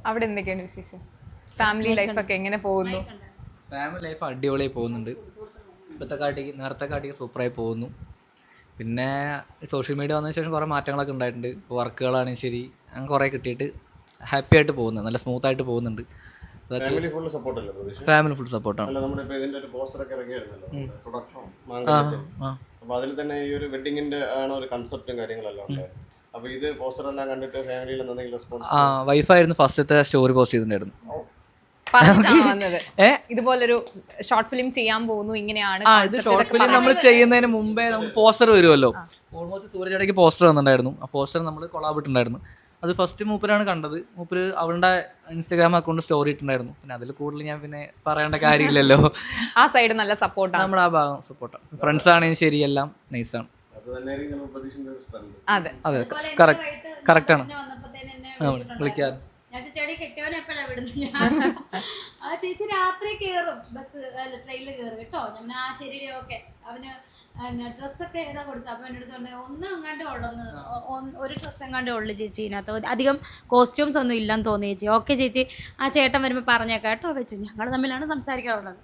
അവിടെ എന്തൊക്കെയാണ് വിശേഷം? ഫാമിലി ലൈഫൊക്കെ എങ്ങനെ പോകുന്നു? ഫാമിലി ലൈഫ് അടിപൊളിയായി പോകുന്നുണ്ട്. നേരത്തെ കാട്ടിക്ക് സൂപ്പറായി പോകുന്നു. പിന്നെ സോഷ്യൽ മീഡിയ വന്നതിന് ശേഷം കുറേ മാറ്റങ്ങളൊക്കെ ഉണ്ടായിട്ടുണ്ട്. വർക്കുകളാണെങ്കിൽ ശരി അങ്ങനെ കുറേ കിട്ടിയിട്ട് ഹാപ്പി ആയിട്ട് പോകുന്നു, നല്ല സ്മൂത്തായിട്ട് പോകുന്നുണ്ട്. ഫാമിലി ഫുൾ സപ്പോർട്ടാണ്. അപ്പോൾ അതിൽ തന്നെ ഈ ഒരു വെഡിങ്ങിന്റെ ആണ് ഒരു കൺസെപ്റ്റും കാര്യങ്ങളെല്ലാം ഉണ്ട്. അപ്പോൾ ഇത് പോസ്റ്റർ എല്ലാം കണ്ടിട്ട് ഫാമിലിയിൽ എന്തെങ്കിലും റെസ്പോൺസ്? വൈഫായിരുന്നു ഫസ്റ്റത്തെ സ്റ്റോറി പോസ്റ്റ് ചെയ്തിട്ടുണ്ടായിരുന്നു. ഇതുപോലൊരു ഷോർട്ട് ഫിലിം ചെയ്യാൻ പോകുന്നു, ഇങ്ങനെയാണ്. ഇത് ഷോർട്ട് ഫിലിം നമ്മൾ ചെയ്യുന്നതിന് മുമ്പേ നമുക്ക് പോസ്റ്റർ വരുമല്ലോ. ഓൾമോസ്റ്റ് സൂര്യചേട്ടയ്ക്ക് പോസ്റ്റർ വന്നിട്ടുണ്ടായിരുന്നു. ആ പോസ്റ്റർ നമ്മൾ കൊളാബിട്ടുണ്ടായിരുന്നു. അത് ഫസ്റ്റ് മൂപ്പരാണ് കണ്ടത്. മൂപ്പര് അവളുടെ ഇൻസ്റ്റാഗ്രാം അക്കൗണ്ട് സ്റ്റോറി ഇട്ടുണ്ടായിരുന്നു. പിന്നെ അതിൽ കൂടുതൽ ഞാൻ പിന്നെ പറയേണ്ട കാര്യമില്ലല്ലോ. ആ സൈഡ് നല്ല സപ്പോർട്ടാണ്, നമ്മുടെ ആ ഭാഗം സപ്പോർട്ടാണ്. ഫ്രണ്ട്സ് ആണെങ്കിൽ ശരി, എല്ലാം നൈസാണ്. അതെ അതെ, കറക്റ്റാണ്. വിളിക്കാറ് ചേച്ചി രാത്രി കേറും, ബസ് ട്രെയിനിൽ കയറും കേട്ടോ. ഞാൻ ആ ശരി ഓക്കെ. അവന് ഡ്രസ്സൊക്കെ ഏതാ കൊടുത്ത? അപ്പൊ എൻ്റെ അടുത്ത് പറഞ്ഞു ഒന്നും എങ്ങാണ്ടേ ഉള്ളെന്ന്, ഒരു ഡ്രസ്സ് എങ്ങാണ്ടേ ഉള്ളു ചേച്ചി, ഇതിനകത്ത് അധികം കോസ്റ്റ്യൂംസ് ഒന്നും ഇല്ലെന്ന് തോന്നി ചേച്ചി. ഓക്കെ ചേച്ചി, ആ ചേട്ടൻ വരുമ്പോൾ പറഞ്ഞേക്കാം കേട്ടോ വെച്ചു. ഞങ്ങൾ തമ്മിലാണ് സംസാരിക്കാറുള്ളത്.